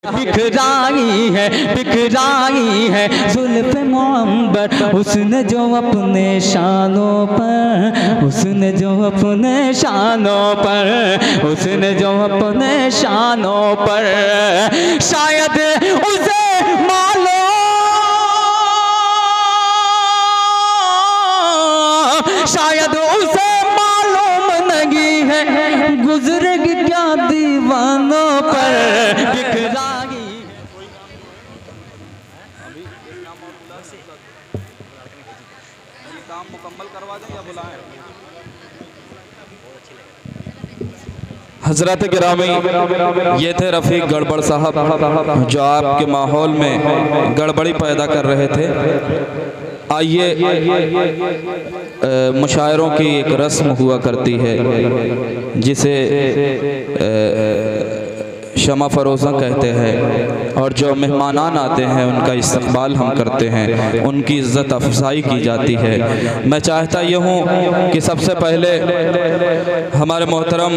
बिखराई है जुल्फ़ मुअम्बर उसने जो अपने शानों पर, उसने जो अपने शानों पर, उसने जो अपने शानों पर, शायद उसे मालूम, शायद उसे मालूम नहीं है गुजरेगी क्या दीवानों पर बिखराई। काम मुकम्मल करवा दें या बुलाएं? हजरत गिरामी, ये थे रफ़ीक गड़बड़ साहब जो आपके माहौल में गड़बड़ी पैदा कर रहे थे। आइए, मुशायरों की एक रस्म हुआ करती है जिसे शमा फरोज़ा कहते हैं, और जो मेहमानान आते हैं उनका इस्तकबाल हम करते हैं, उनकी इज़्ज़त अफजाई की जाती है। मैं चाहता ये हूँ कि सबसे पहले हमारे मोहतरम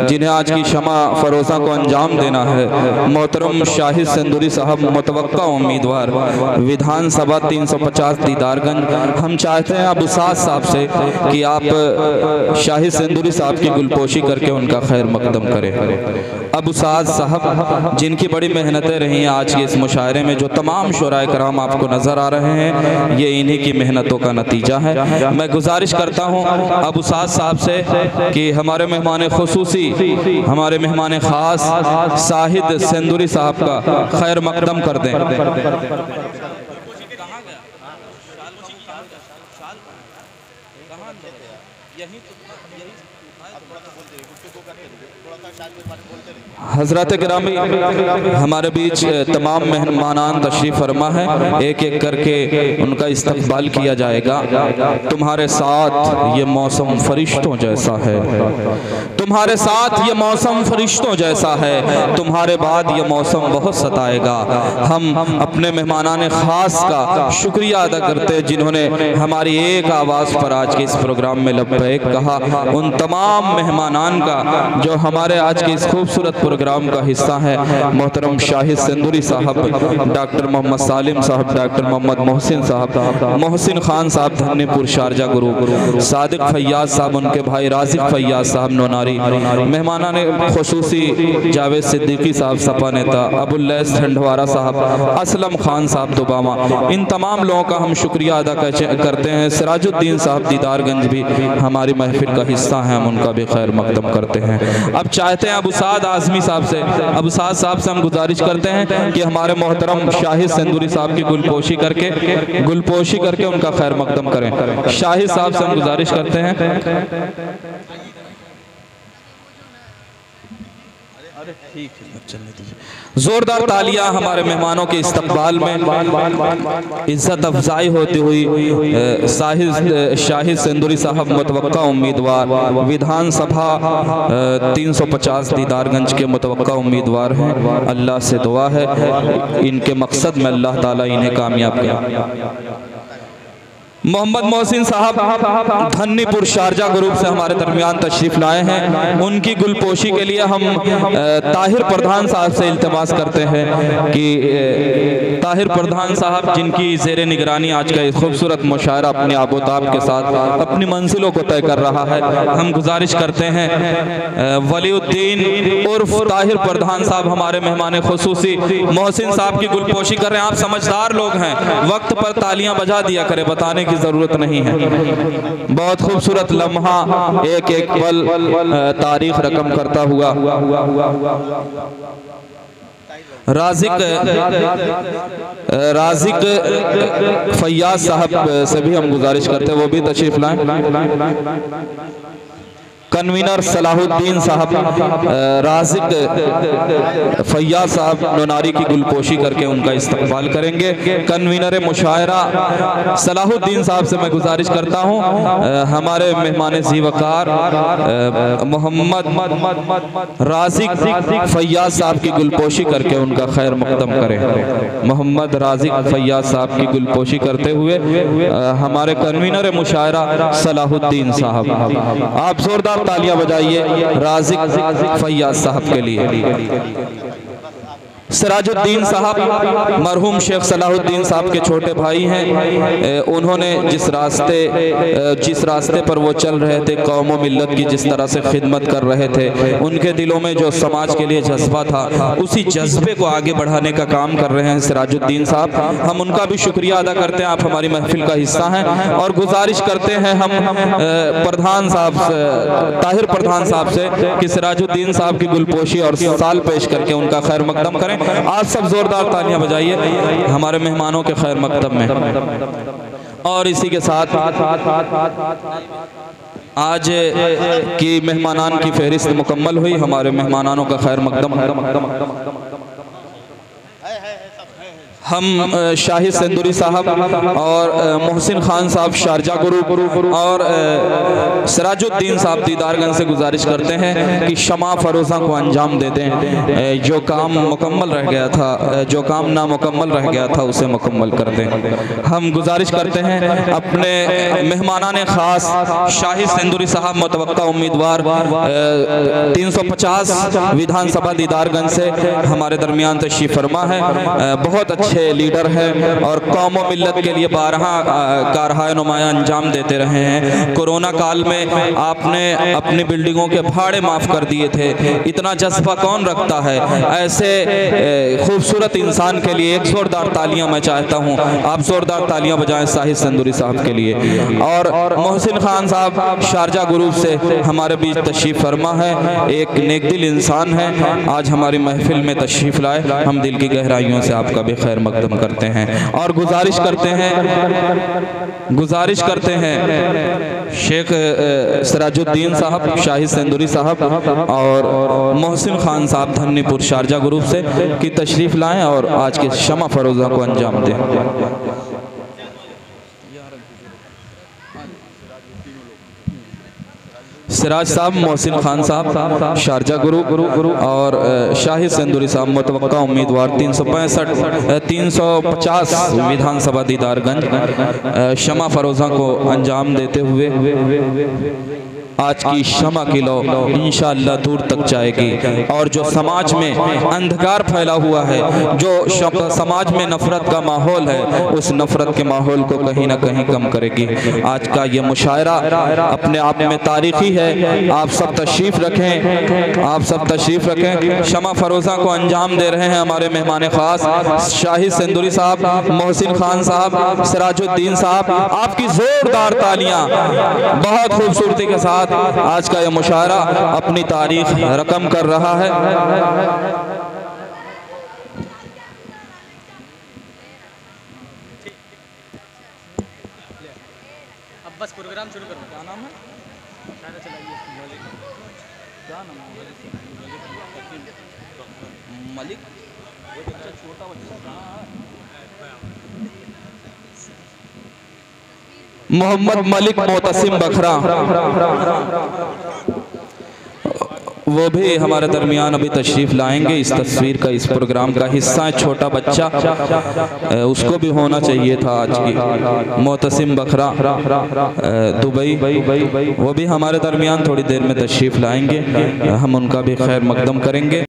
जिन्हें आज की शमा फरोज़ा को अंजाम देना है, मोहतरम शाहिद सिंदूरी साहब, मुतवक्का उम्मीदवार विधानसभा 350 दीदारगंज, हम चाहते हैं अब उसाद साहब से कि आप शाहिद सिंदूरी साहब की गुलपोशी करके उनका खैर मकदम करें। अब उसाद साहब जिनकी बड़ी मेहनतें रही हैं आज के इस मुशायरे में, जो तमाम शुराए कराम आपको नज़र आ रहे हैं, ये इन्हीं की मेहनतों का नतीजा है। मैं गुजारिश करता हूँ अब उसाद साहब से कि हमारे मेहमान खुसूसी, हमारे मेहमान ख़ास शाहिद सिंदूरी साहब का खैर मकदम कर दें। हजरत गिरामी, हमारे बीच तमाम मेहमानान तशरीफ़ फरमा है, एक एक करके उनका इस्तकबाल किया जाएगा। तुम्हारे साथ ये मौसम फरिश्तों जैसा है, तुम्हारे साथ ये मौसम फरिश्तों जैसा है, तुम्हारे बाद ये मौसम बहुत सताएगा। हम अपने मेहमानान ख़ास का शुक्रिया अदा करते हैं जिन्होंने हमारी एक आवाज़ पर आज के इस प्रोग्राम में लब्बैक कहा। उन तमाम मेहमानान का जो हमारे आज के इस खूबसूरत प्रोग्राम का हिस्सा है, मोहतरम शाहिद सिंदूरी साहब, डॉक्टर मोहम्मद सालिम साहब, डॉक्टर मोहम्मद मोहसिन साहब, मोहसिन खान साहब धन्यपुर शारजा गुरु, सादिक फैयाज साहब, उनके भाई राजिक फैयाज साहब नोनारी, मेहमानान खुसूसी जावेद सिद्दीकी साहब सपा नेता, अबुल्लैस ठंडवारा साहब, असलम खान साहब दुबामा, इन तमाम लोगों का हम शुक्रिया अदा करते हैं। सिराजुद्दीन साहब दीदारगंज भी हमारी महफिल का हिस्सा हैं, हम उनका भी खैर मकदम करते हैं। अब चाहते हैं अब उसाद आज़मी साहब से, अब उसाद साहब से हम गुजारिश करते हैं कि हमारे मोहतरम शाहिद सिंदूरी साहब की गुलपोशी करके उनका खैर मकदम करें। शाहिद साहब से हम गुजारिश करते हैं। जोरदार तालियां हमारे मेहमानों के इस्तकबाल में। इज्जत अफजाई होती हुई शाहिद सिंदूरी साहब मुतवक्का उम्मीदवार विधानसभा 350 दीदारगंज के मुतवक्का उम्मीदवार हैं। अल्लाह से दुआ है इनके मकसद में अल्लाह ताला इन्हें कामयाब करे। मोहम्मद मोहसिन साहब धन्नीपुर शारजा ग्रुप से हमारे दरमियान तशरीफ़ लाए हैं। उनकी गुलपोशी के लिए हम ताहिर प्रधान साहब से इल्तिमास करते हैं कि ताहिर प्रधान साहब जिनकी ज़ेरे निगरानी आज का खूबसूरत मुशायरा अपने आबोताब के साथ अपनी मंजिलों को तय कर रहा है, हम गुजारिश करते हैं वलीउद्दीन उर्फ ताहिर प्रधान साहब हमारे मेहमान खुसूसी मोहसिन साहब की गुलपोशी कर रहे हैं। आप समझदार लोग हैं, वक्त पर तालियां बजा दिया करें, बताने की जरूरत नहीं है। बहुत खूबसूरत लम्हा, एक एक पल तारीख रकम करता हुआ राजिक फैयाज साहब से भी हम गुजारिश करते हैं वो भी तशरीफ लाएं। कन्वीनर सलाहुद्दीन साहब, राजिक फैयाज साहब नोनारी की गुलपोशी करके उनका इस्तकबाल करेंगे। कन्वीनर मुशायरा सलाहुद्दीन साहब से मैं गुजारिश करता हूं हमारे मेहमान ज़ीवकार मोहम्मद राजिक फैयाज साहब की गुलपोशी करके उनका खैर मकदम करें। मोहम्मद राजिक फैयाज साहब की गुलपोशी करते हुए हमारे कन्वीनर मुशायरा सलाहुद्दीन साहब, आप जोरदार तालियां बजाइए राजिक फैयाज साहब के लिए। सिराजुद्दीन साहब मरहूम शेख सलाहुद्दीन साहब के छोटे भाई हैं। उन्होंने जिस रास्ते पर वो चल रहे थे, कौम व मिल्लत की जिस तरह से खिदमत कर रहे थे, उनके दिलों में जो समाज के लिए जज्बा था, उसी जज्बे को आगे बढ़ाने का काम कर रहे हैं सिराजुद्दीन साहब। हम उनका भी शुक्रिया अदा करते हैं, आप हमारी महफिल का हिस्सा हैं, और गुजारिश करते हैं हम प्रधान साहब ताहिर प्रधान साहब से कि सिराजुद्दीन साहब की गुलपोशी और साल पेश करके उनका खैर मकदम करें। आप सब जोरदार तालियां बजाइए हमारे मेहमानों के खैर मकदम में। और इसी के साथ आज की मेहमानान की फहरिस्त मुकम्मल हुई। हमारे मेहमानों का खैर मकदम हम शाहिद सेंदुरी साहब और मोहसिन खान साहब शारजा ग्रुप और सिराजुद्दीन साहब दीदारगंज से गुजारिश करते हैं कि शमा फरोज़ा को अंजाम दे दें। जो काम मुकम्मल रह गया था, जो काम नामुकम्मल रह गया था, उसे मुकम्मल कर दें। हम गुजारिश करते हैं अपने मेहमानाने ख़ास शाहिद सेंदुरी साहब मुतवक्का उम्मीदवार 350 विधानसभा दीदारगंज से हमारे दरमियान तशरीफ़ फरमा है। बहुत अच्छे लीडर हैं और कौम व मिल्लत के लिए बारहा कारहाय नुमाया अंजाम देते रहे हैं। कोरोना काल में आपने अपनी बिल्डिंगों के भाड़े माफ़ कर दिए थे। इतना जज्बा कौन रखता है? ऐसे खूबसूरत इंसान के लिए एक जोरदार तालियां मैं चाहता हूं। आप जोरदार तालियां बजाएं शाहिद सेंदुरी साहब के लिए। और मोहसिन खान साहब शारजा ग्रुप से हमारे बीच तशरीफ़ फरमा है, एक नेकदिल इंसान है, आज हमारी महफिल में तशरीफ़ लाए। हम दिल की गहराइयों से आपका भी खैर मकदम करते हैं और गुजारिश करते हैं शेख सिराजुद्दीन साहब, शाहिद सेंदुरी साहब और मोहसिन खान साहब धन्नीपुर शारजा ग्रुप से कि तशरीफ़ लाएं और आज के शमा फरोज़ा को अंजाम दें। सिराज साहब, मोहसिन खान साहब शारजा ग्रुप और शाहिद सेंदुरी साहब मुतवक्का उम्मीदवार 350 विधानसभा दीदारगंज शमा फरोज़ा को अंजाम देते हुए आज की शमा की लौ इंशाअल्लाह दूर तक जाएगी और जो समाज में अंधकार फैला हुआ है, जो समाज में नफरत का माहौल है, उस नफरत के माहौल को कहीं ना कहीं कम करेगी। आज का ये मुशायरा अपने आप में तारीखी है। आप सब तशरीफ़ रखें, आप सब तशरीफ़ रखें। शमा फरोज़ा को अंजाम दे रहे हैं हमारे मेहमान ख़ास शाहिद सेंदुरी साहब, मोहसिन खान साहब, सिराजुद्दीन साहब। आपकी ज़ोरदार तालियां बहुत खूबसूरती के साथ आज का यह मुशायरा अपनी तारीख रकम कर रहा है। अब बस प्रोग्राम शुरू करो। क्या नाम है? क्या नाम है? मलिक। छोटा बच्चा मोहम्मद मलिक मोतसिम बखरा, वो भी हमारे दरमियान अभी तशरीफ़ लाएंगे। इस तस्वीर का, इस प्रोग्राम का हिस्सा है। छोटा बच्चा, उसको भी होना चाहिए था आज की। मोतसिम बखरा दुबई, वो भी हमारे दरमियान थोड़ी देर में तशरीफ़ लाएंगे। हम उनका भी खैर मकदम करेंगे।